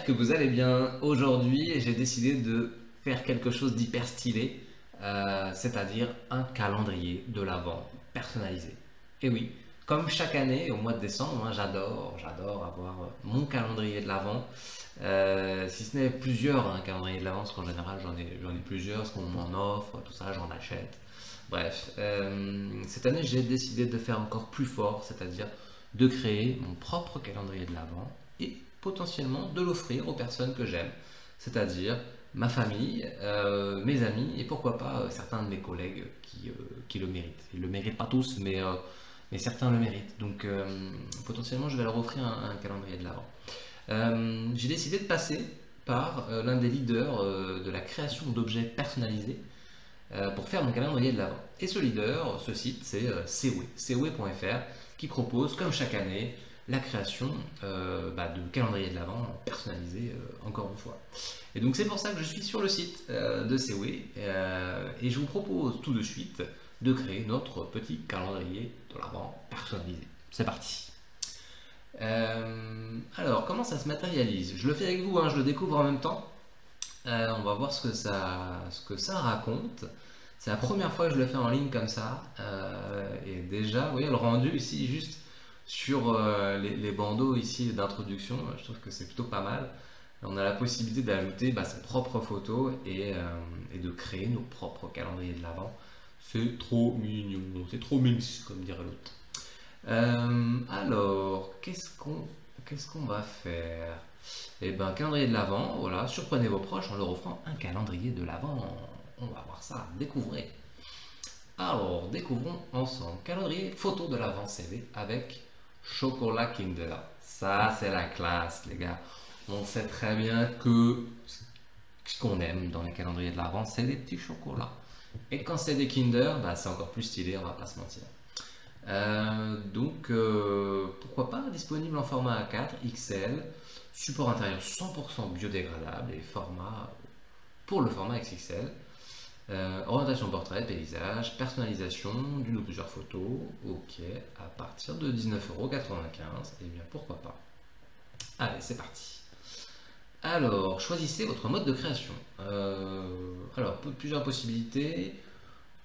j'espère que vous allez bien. Aujourd'hui, j'ai décidé de faire quelque chose d'hyper stylé, c'est-à-dire un calendrier de l'Avent personnalisé. Et oui, comme chaque année au mois de décembre, hein, j'adore avoir mon calendrier de l'Avent. Si ce n'est plusieurs calendriers de l'Avent, parce qu'en général j'en ai plusieurs, parce qu'on m'en offre, tout ça, j'en achète. Bref, cette année j'ai décidé de faire encore plus fort, c'est-à-dire de créer mon propre calendrier de l'Avent et potentiellement de l'offrir aux personnes que j'aime, c'est-à-dire ma famille, mes amis et pourquoi pas certains de mes collègues qui le méritent. Ils ne le méritent pas tous, mais certains le méritent. Donc potentiellement je vais leur offrir un calendrier de l'Avent. J'ai décidé de passer par l'un des leaders de la création d'objets personnalisés pour faire mon calendrier de l'Avent. Et ce leader, ce site, c'est Sewe.fr qui propose, comme chaque année, la création de calendrier de l'Avent personnalisé encore une fois. Et donc c'est pour ça que je suis sur le site de Sewe et je vous propose tout de suite de créer notre petit calendrier de l'Avent personnalisé. C'est parti. Alors comment ça se matérialise? Je le fais avec vous, hein, je le découvre en même temps. On va voir ce que ça raconte. C'est la première fois que je le fais en ligne comme ça. Et déjà, vous voyez le rendu ici, juste sur les bandeaux ici d'introduction, je trouve que c'est plutôt pas mal. On a la possibilité d'ajouter ses propres photos et de créer nos propres calendriers de l'Avent. C'est trop mignon, c'est trop mignon, comme dirait l'autre. Alors, qu'est-ce qu'on va faire? Eh bien, calendrier de l'Avent, voilà, surprenez vos proches en leur offrant un calendrier de l'Avent. On va voir ça, découvrez. Alors, découvrons ensemble. Calendrier photo de l'Avent CV avec chocolat Kinder. Ça, c'est la classe, les gars. On sait très bien que ce qu'on aime dans les calendriers de l'Avent, c'est des petits chocolats. Et quand c'est des Kinder, c'est encore plus stylé, on va pas se mentir. Pourquoi pas, disponible en format A4, XL, support intérieur 100% biodégradable et pour le format XXL. Orientation portrait, paysage, personnalisation d'une ou plusieurs photos, ok, à partir de 19,95€, et bien pourquoi pas. Allez, c'est parti. Alors, choisissez votre mode de création. Alors, plusieurs possibilités.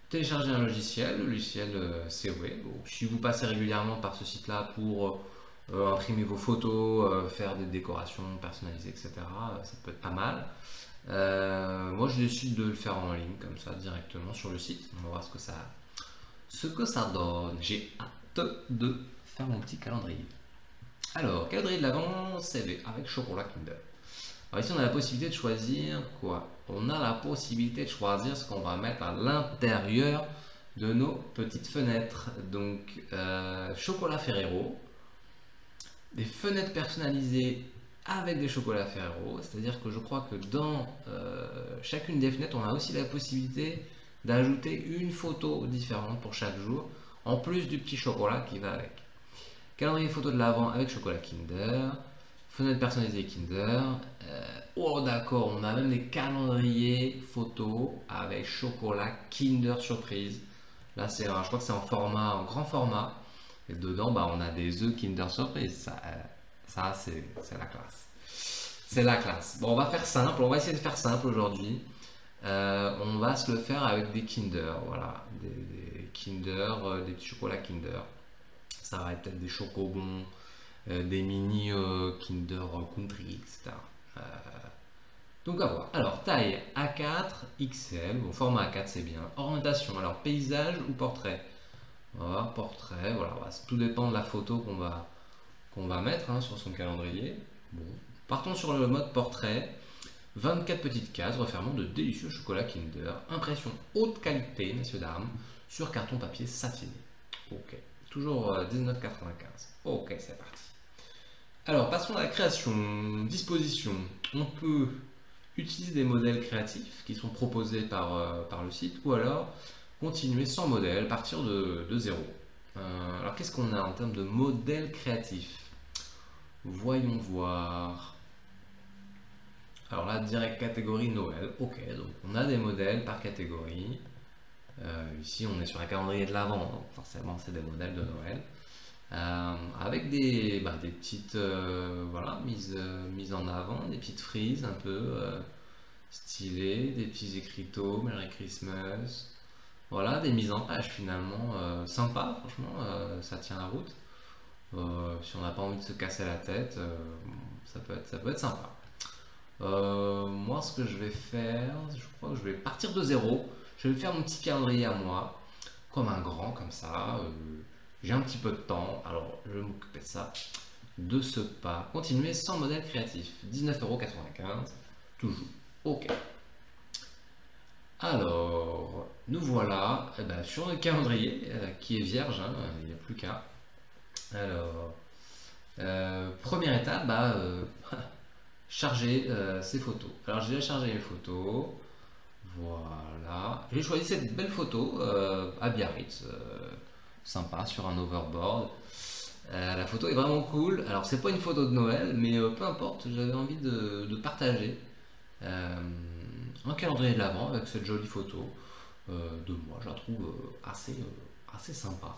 Télécharger un logiciel, le logiciel Sewe. Bon, si vous passez régulièrement par ce site-là pour imprimer vos photos, faire des décorations personnalisées, etc., ça peut être pas mal. Moi, je décide de le faire en ligne, comme ça, directement sur le site. On va voir ce que ça donne. J'ai hâte de faire mon petit calendrier. Alors, calendrier de l'Avent, CV avec chocolat Kinder. Alors ici, on a la possibilité de choisir quoi? On a la possibilité de choisir ce qu'on va mettre à l'intérieur de nos petites fenêtres. Donc, chocolat Ferrero, des fenêtres personnalisées avec des chocolats Ferrero, c'est-à-dire que je crois que dans chacune des fenêtres, on a aussi la possibilité d'ajouter une photo différente pour chaque jour, en plus du petit chocolat qui va avec. Calendrier photo de l'Avent avec chocolat Kinder, fenêtre personnalisée Kinder. Oh d'accord, on a même des calendriers photos avec chocolat Kinder surprise. Là c'est je crois que c'est en grand format. Et dedans on a des œufs Kinder surprise. Ça c'est la classe. C'est la classe. Bon, on va faire simple, on va essayer de faire simple aujourd'hui. On va se le faire avec des Kinder, voilà, des Kinder, des petits chocolats Kinder. Ça va être peut-être des chocobons, des mini Kinder Country, etc. Donc à voir. Alors taille A4, XL, bon, format A4 c'est bien. Orientation, alors paysage ou portrait? Voilà, portrait, voilà, tout dépend de la photo qu'on va mettre sur son calendrier. Bon, partons sur le mode portrait. 24 petites cases refermant de délicieux chocolat Kinder. Impression haute qualité, messieurs dames, sur carton papier satiné. Ok, toujours 19,95. Ok, c'est parti. Alors, passons à la création, disposition. On peut utiliser des modèles créatifs qui sont proposés par le site ou alors continuer sans modèle, partir de zéro. Alors, qu'est-ce qu'on a en termes de modèle créatif? Voyons voir. Alors là, direct catégorie Noël. Ok, donc on a des modèles par catégorie. Ici, on est sur un calendrier de l'Avent, donc forcément, c'est des modèles de Noël. avec des petites voilà, mises en avant, des petites frises un peu stylées, des petits écriteaux, Merry Christmas. Voilà, des mises en page finalement sympa, franchement, ça tient la route. Si on n'a pas envie de se casser la tête, ça peut être sympa. Moi, ce que je vais faire, je crois que je vais partir de zéro. Je vais faire mon petit calendrier à moi, comme un grand, comme ça. J'ai un petit peu de temps, alors je vais m'occuper de ça de ce pas. Continuer sans modèle créatif, 19,95 €, toujours. Ok. Alors, nous voilà sur le calendrier qui est vierge, hein, il n'y a plus qu'à. Alors, première étape, charger ses photos. Alors, j'ai déjà chargé mes photos. Voilà. J'ai choisi cette belle photo à Biarritz, sympa, sur un overboard. La photo est vraiment cool. Alors, c'est pas une photo de Noël, mais peu importe, j'avais envie de partager un calendrier de l'Avent avec cette jolie photo de moi. Je la trouve assez sympa.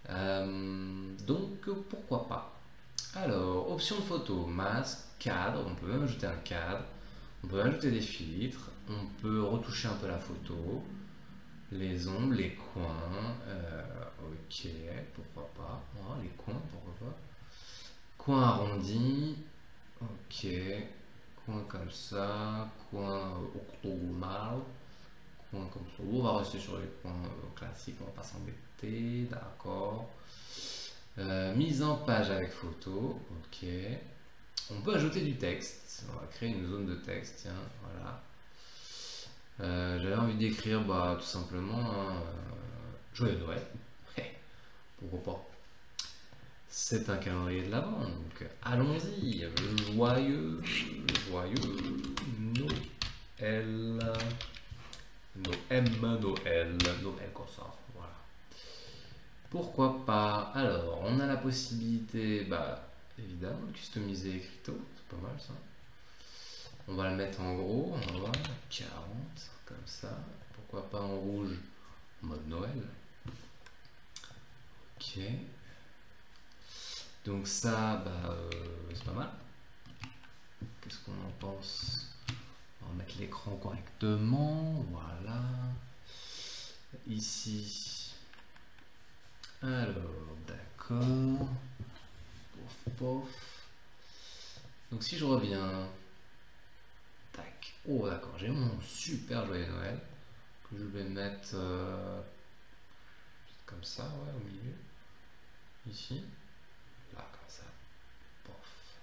Donc, pourquoi pas. Alors, option de photo, masque, cadre, on peut même ajouter un cadre, on peut ajouter des filtres, on peut retoucher un peu la photo, les ombres, les coins, ok, pourquoi pas, les coins, pourquoi pas, coin arrondi, ok, coin comme ça, coin octogonal, coin comme ça, on va rester sur les coins classiques, on va pas s'embêter, d'accord. Mise en page avec photo, ok. On peut ajouter du texte, on va créer une zone de texte, tiens, voilà. J'avais envie d'écrire tout simplement Joyeux Noël, pourquoi pas. C'est un calendrier de l'Avent, donc allons-y, joyeux Noël, Noël comme ça, voilà. Pourquoi pas. Alors, on a la possibilité, évidemment, de customiser l'écriteau, c'est pas mal ça. On va le mettre en gros, on va voir, 40, comme ça. Pourquoi pas en rouge, en mode Noël. Ok. Donc ça, c'est pas mal. Qu'est-ce qu'on en pense? On va mettre l'écran correctement, voilà. Ici. Alors, d'accord. Pof, pof. Donc si je reviens, tac. Oh d'accord, j'ai mon super joyeux Noël que je vais mettre comme ça, ouais, au milieu. Ici. Là, comme ça. Pof.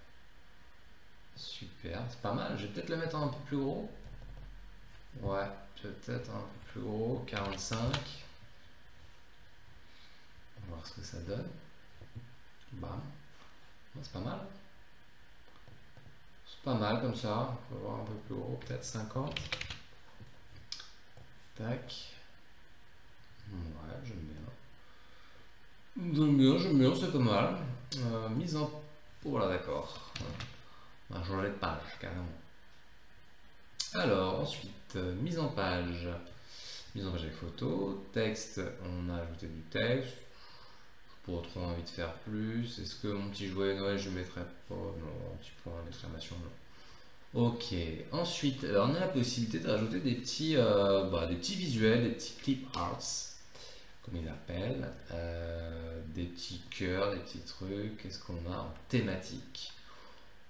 Super, c'est pas mal. Je vais peut-être le mettre un peu plus gros. Ouais, je vais peut-être un peu plus gros, 45. On va voir ce que ça donne. Bam. C'est pas mal. C'est pas mal comme ça. On peut voir un peu plus gros, peut-être 50. Tac. Ouais, j'aime bien, c'est pas mal. Mise en... Voilà, d'accord. On va changer de page, carrément. Alors, ensuite, mise en page. Mise en page avec photo. Texte, on a ajouté du texte. Pour trop envie de faire plus. Est-ce que mon petit joyeux Noël, je ne mettrais pas? Non, un petit point d'exclamation, non. Ok, ensuite, on a la possibilité de rajouter des petits visuels, des petits clip arts, comme ils appellent, des petits cœurs, des petits trucs. Qu'est-ce qu'on a en thématique?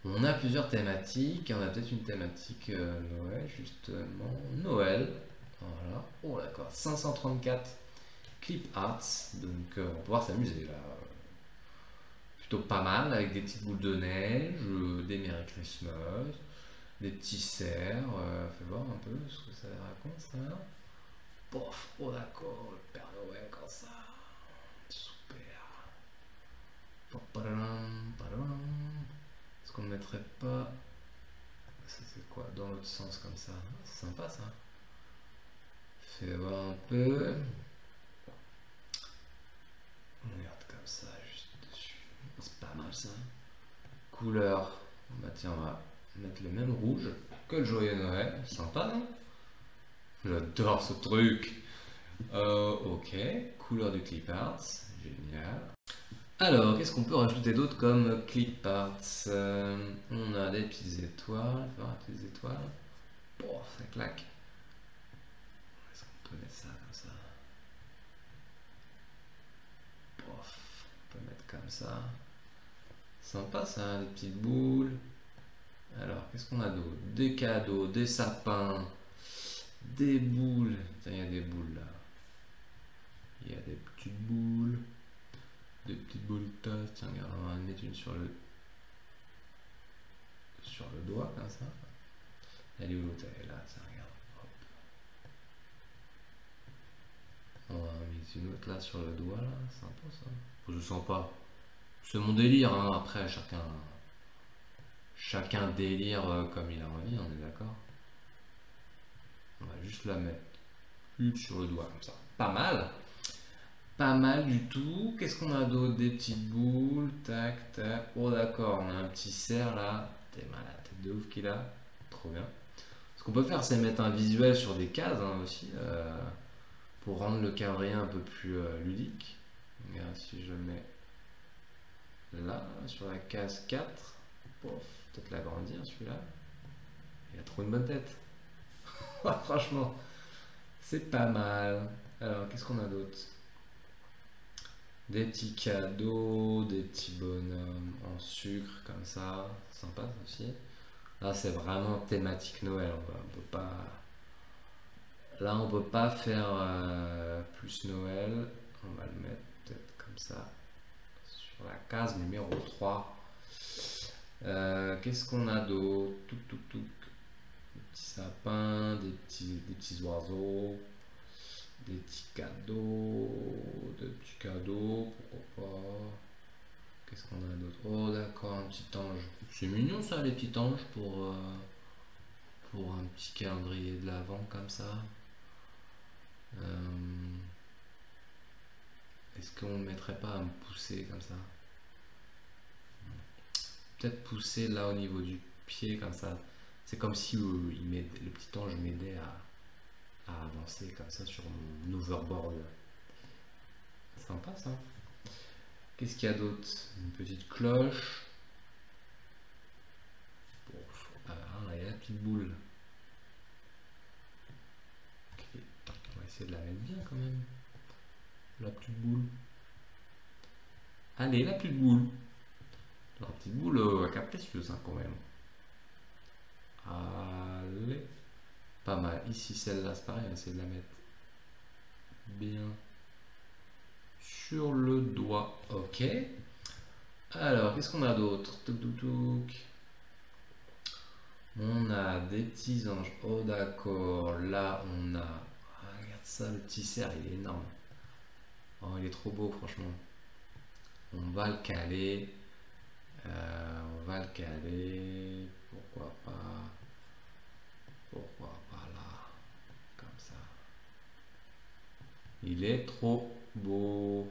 On a plusieurs thématiques, on a peut-être une thématique Noël, justement, Noël, voilà, oh d'accord, 534 clip arts, donc on va pouvoir s'amuser là. Plutôt pas mal, avec des petites boules de neige, des Merry Christmas, des petits cerfs, fais voir un peu ce que ça raconte ça. Pof, oh d'accord, le Père Noël comme ça, super. Est-ce qu'on ne mettrait pas, c'est quoi, dans l'autre sens comme ça, c'est sympa ça. Fais voir un peu. On regarde comme ça, juste dessus. C'est pas mal ça. Couleur. Tiens, on va mettre le même rouge que le joyeux Noël. Sympa, non? J'adore ce truc. Ok. Couleur du clip art. Génial. Alors, qu'est-ce qu'on peut rajouter d'autre comme clip arts? On a des petites étoiles, faire des petites étoiles. Oh, ça claque. Est-ce qu'on peut mettre ça comme ça? Pof, on peut mettre comme ça. Sympa ça, des petites boules. Alors, qu'est-ce qu'on a d'autre? Des cadeaux, des sapins, des boules. Tiens, il y a des boules là. Il y a des petites boules. Des petites boules tasses. Tiens, regarde, on va en mettre une sur le doigt comme ça. Elle est où l'autre? Elle est là, tiens, regarde. Hop. On va en mettre une autre là sur le doigt là. C'est sympa ça. Je sens pas. C'est mon délire, hein. Après chacun délire comme il a envie, on est d'accord. On va juste la mettre une sur le doigt comme ça. Pas mal. Pas mal du tout. Qu'est-ce qu'on a d'autre? Des petites boules. Tac, tac. Oh d'accord, on a un petit cerf là. T'es malade, tête de ouf qu'il a. Trop bien. Ce qu'on peut faire, c'est mettre un visuel sur des cases hein, aussi. Pour rendre le calendrier un peu plus ludique. Regarde si je mets là, sur la case 4. Pof, peut-être l'agrandir celui-là. Il a trop une bonne tête. Franchement, c'est pas mal. Alors, qu'est-ce qu'on a d'autre? Des petits cadeaux, des petits bonhommes en sucre comme ça. Sympa ça aussi. Là, c'est vraiment thématique Noël. On peut pas... Là, on peut pas faire plus Noël. On va le mettre peut-être comme ça sur la case numéro 3. Qu'est-ce qu'on a d'autre? Des petits sapins, des petits oiseaux, des petits cadeaux, pourquoi pas. Qu'est-ce qu'on a d'autre? Oh d'accord, un petit ange. C'est mignon ça les petits anges pour un petit calendrier de l'Avent comme ça. Est-ce qu'on ne mettrait pas à me pousser comme ça? Peut-être pousser là au niveau du pied comme ça. C'est comme si le petit ange m'aidait à avancer comme ça sur mon hoverboard. Sympa ça. Qu'est-ce qu'il y a d'autre? Une petite cloche. Bon, là, il y a la petite boule. Okay. On va essayer de la mettre bien quand même. La petite boule. Allez, la petite boule. La petite boule capricieuse hein, quand même. Allez. Pas mal. Ici, celle-là, c'est pareil, on va essayer de la mettre bien sur le doigt. Ok. Alors, qu'est-ce qu'on a d'autre? On a des petits anges. Oh, d'accord. Là, on a... Ah, regarde ça, le petit cerf, il est énorme. Oh, il est trop beau, franchement. On va le caler. Pourquoi pas? Pourquoi pas là? Comme ça. Il est trop beau.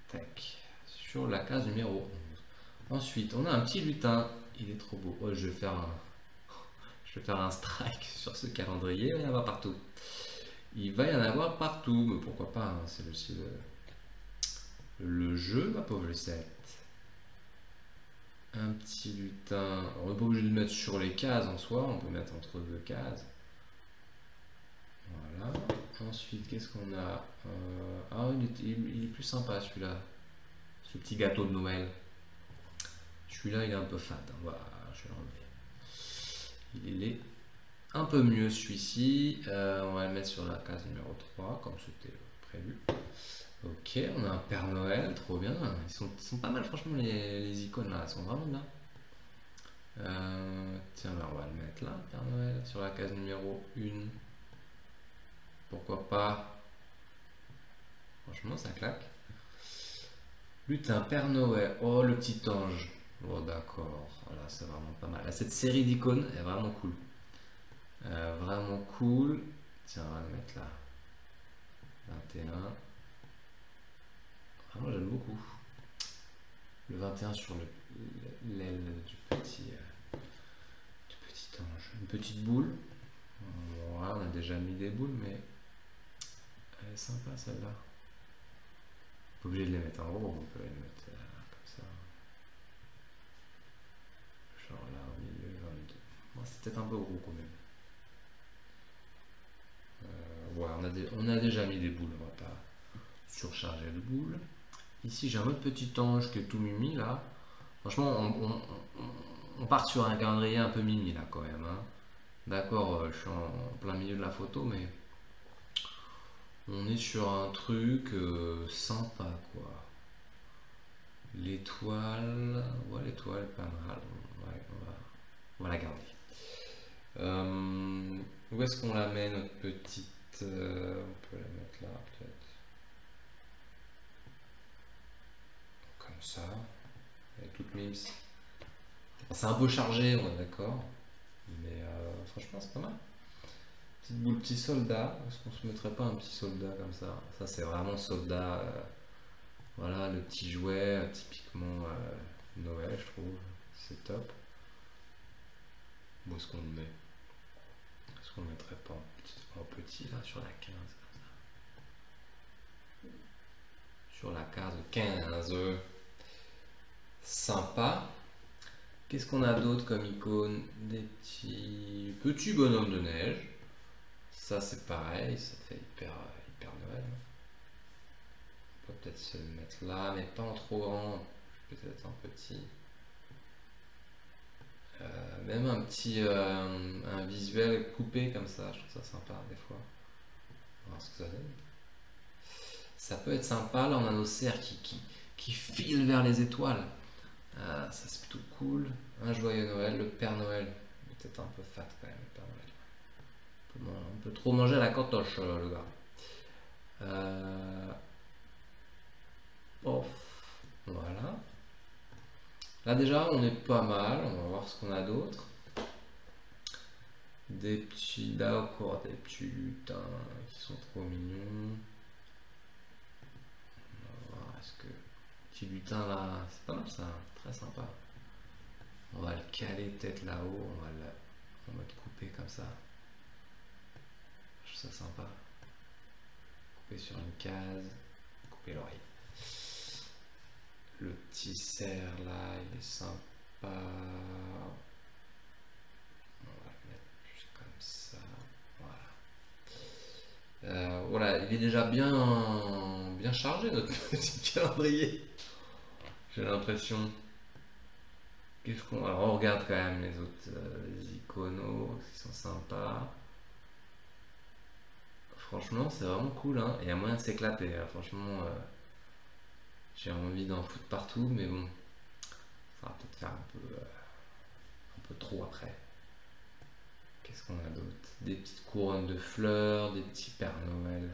Tac. Sur la case numéro 11. Ensuite, on a un petit lutin. Il est trop beau. Oh, je vais faire un strike sur ce calendrier. Il va y en avoir partout. Il va y en avoir partout. Mais pourquoi pas, hein, c'est aussi le jeu, ma pauvre Lucette. Un petit lutin. On n'est pas obligé de le mettre sur les cases en soi. On peut mettre entre deux cases. Voilà. Ensuite, qu'est-ce qu'on a? Ah, il est plus sympa celui-là. Ce petit gâteau de Noël. Celui-là, il est un peu fade. Voilà, je vais l'enlever. Il est un peu mieux celui-ci. On va le mettre sur la case numéro 3, comme c'était prévu. Ok, on a un Père Noël, trop bien. Ils sont pas mal, franchement, les icônes là, elles sont vraiment bien. Tiens, là, on va le mettre là, Père Noël, sur la case numéro 1. Pourquoi pas? Franchement, ça claque. Lutin, Père Noël, oh le petit ange. Oh d'accord, voilà, c'est vraiment pas mal. Là, cette série d'icônes est vraiment cool. Vraiment cool. Tiens, on va le mettre là. 21. Vraiment, j'aime beaucoup. Le 21 sur l'aile du petit ange. Une petite boule. Voilà, on a déjà mis des boules, mais elle est sympa celle-là. Pas obligé de les mettre en gros, on peut les mettre comme ça. Genre là au milieu, 22. Bon, c'est peut-être un peu gros quand même. Ouais, on a déjà mis des boules, on va pas surcharger de boules. Ici j'ai un autre petit ange qui est tout mimi là. Franchement, on part sur un calendrier un peu mimi là quand même, hein. D'accord, je suis en plein milieu de la photo, mais on est sur un truc sympa quoi. L'étoile, ouais, l'étoile pas mal. Ouais, on va la garder. Où est-ce qu'on la met notre petite, on peut la mettre là peut-être. Comme ça. Elle est toute mimes. C'est un peu chargé, on est d'accord. Mais franchement, c'est pas mal. Petite boule, petit soldat. Est-ce qu'on se mettrait pas un petit soldat comme ça? Ça, c'est vraiment soldat. Voilà, le petit jouet, typiquement Noël, je trouve. C'est top. Où est-ce qu'on le met? Est-ce qu'on le mettrait pas en petit, là, sur la 15 comme ça? Sur la case 15. Sympa. Qu'est-ce qu'on a d'autre comme icône? Des petits bonhommes de neige. Ça c'est pareil, ça fait hyper Noël. On peut peut-être se le mettre là, mais pas en trop grand. Peut-être en petit. Même un petit un visuel coupé comme ça, je trouve ça sympa des fois. On va voir ce que ça donne. Ça peut être sympa. Là on a nos cerfs qui filent vers les étoiles. Ça c'est plutôt cool. Un joyeux Noël, le Père Noël. Il est peut-être un peu fat quand même, le Père Noël. Un peu trop manger à la cantoche, le gars. Oh, voilà. Là déjà on est pas mal, on va voir ce qu'on a d'autre. Des petits, d'accord, des petits lutins qui sont trop mignons. On va voir, est-ce que petit lutin là, c'est pas mal ça, très sympa. On va le caler peut-être là-haut, on va le couper comme ça. Je trouve ça sympa. Couper sur une case, couper l'oreille. Le petit cerf là, il est sympa. On va le mettre juste comme ça. Voilà. Voilà, il est déjà bien chargé notre petit calendrier. J'ai l'impression. Qu'est-ce qu'on. Alors on regarde quand même les autres iconos qui sont sympas. Franchement, c'est vraiment cool, hein. Il y a moyen de s'éclater, hein. Franchement, j'ai envie d'en foutre partout, mais bon, ça va peut-être faire un peu trop après. Qu'est-ce qu'on a d'autre? Des petites couronnes de fleurs, des petits Pères Noël.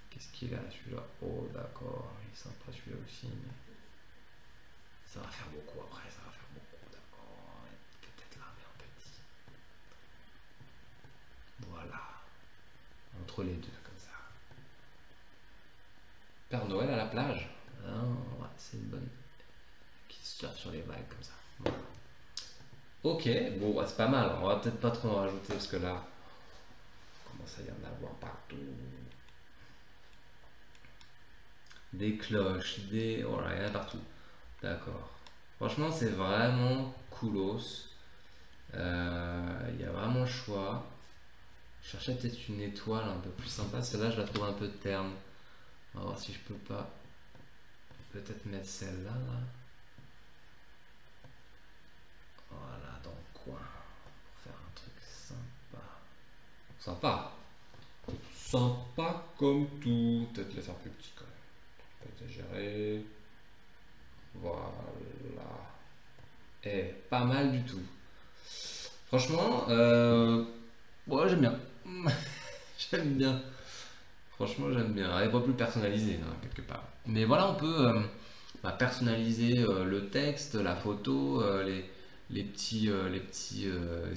Qu'est-ce qu'il a celui-là? Oh, d'accord, il est sympa celui-là aussi, mais ça va faire beaucoup après, ça va faire beaucoup, d'accord. Peut-être là, mais en petit. Voilà. Entre les deux, comme ça. Père Noël à la plage. Ah, ouais, c'est une bonne. Qui se tire sur les vagues comme ça. Voilà. Ok, bon, ouais, c'est pas mal. On va peut-être pas trop en rajouter parce que là, on commence à y en avoir partout. Des cloches, des. Voilà, il y en a partout. D'accord. Franchement, c'est vraiment coolos. Il y a vraiment le choix. Je cherchais peut-être une étoile un peu plus sympa. Celle-là, je la trouve un peu terne. On va voir si je peux pas peut-être mettre celle-là. Là. Voilà, dans le coin. Pour faire un truc sympa. Sympa. Sympa comme tout. Peut-être le faire plus petit quand même. Pas exagérer. Voilà. Et pas mal du tout. Franchement, ouais, j'aime bien. J'aime bien. Franchement, j'aime bien. Elle n'est pas plus personnalisée, hein, quelque part. Mais voilà, on peut personnaliser le texte, la photo, les petits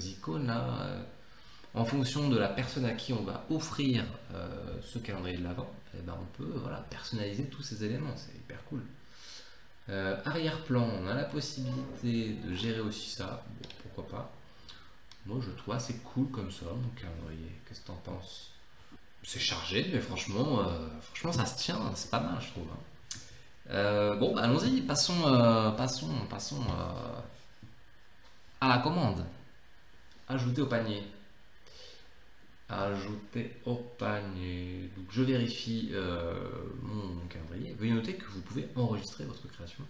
icônes là, en fonction de la personne à qui on va offrir ce calendrier de l'Avent. Eh ben, on peut voilà, personnaliser tous ces éléments. C'est hyper cool. Arrière-plan, on a la possibilité de gérer aussi ça. Bon, pourquoi pas. Moi, je trouve assez cool comme ça, mon calendrier. Qu'est-ce que t'en penses? C'est chargé, mais franchement, ça se tient, c'est pas mal, je trouve, hein. Bon, bah, allons-y, passons à la commande. Ajouter au panier. Ajouter au panier. Donc, je vérifie mon calendrier. Veuillez noter que vous pouvez enregistrer votre création.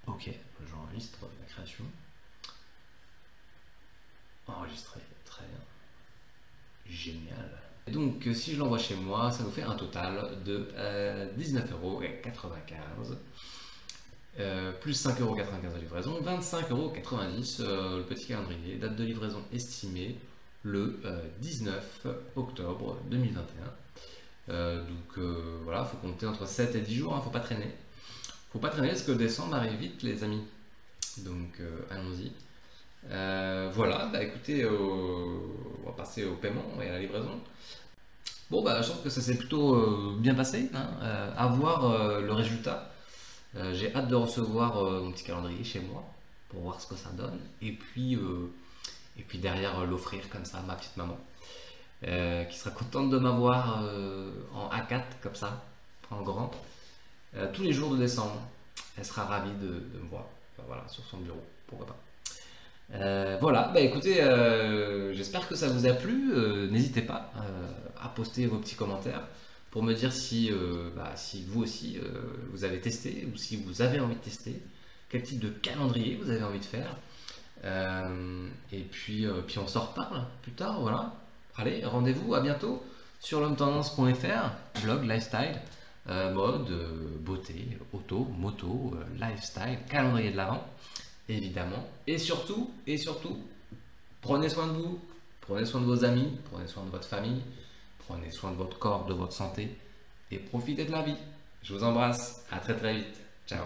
Ok, j'enregistre la création. Enregistrer, très bien. Génial. Et donc, si je l'envoie chez moi, ça nous fait un total de 19,95 €, plus 5,95 € de livraison, 25,90 € le petit calendrier. Date de livraison estimée le 19 octobre 2021. Voilà, il faut compter entre 7 et 10 jours, il ne faut pas traîner. Faut pas traîner parce que décembre arrive vite, les amis. Donc, allons-y. Voilà, bah écoutez, on va passer au paiement et à la livraison. Bon, bah je trouve que ça s'est plutôt bien passé, hein. À voir le résultat. J'ai hâte de recevoir mon petit calendrier chez moi pour voir ce que ça donne. Et puis derrière l'offrir comme ça à ma petite maman, qui sera contente de m'avoir en A4 comme ça, en grand, tous les jours de décembre. Elle sera ravie de me voir, voilà, sur son bureau, pourquoi pas. Voilà, bah écoutez, j'espère que ça vous a plu. N'hésitez pas à poster vos petits commentaires pour me dire si vous aussi vous avez testé ou si vous avez envie de tester, quel type de calendrier vous avez envie de faire. Puis on s'en reparle plus tard, voilà. Allez, rendez-vous, à bientôt sur l'homme-tendance.fr, blog, lifestyle, mode, beauté, auto, moto, lifestyle, calendrier de l'avant. Évidemment. Et surtout, prenez soin de vous, prenez soin de vos amis, prenez soin de votre famille, prenez soin de votre corps, de votre santé et profitez de la vie. Je vous embrasse, à très très vite. Ciao.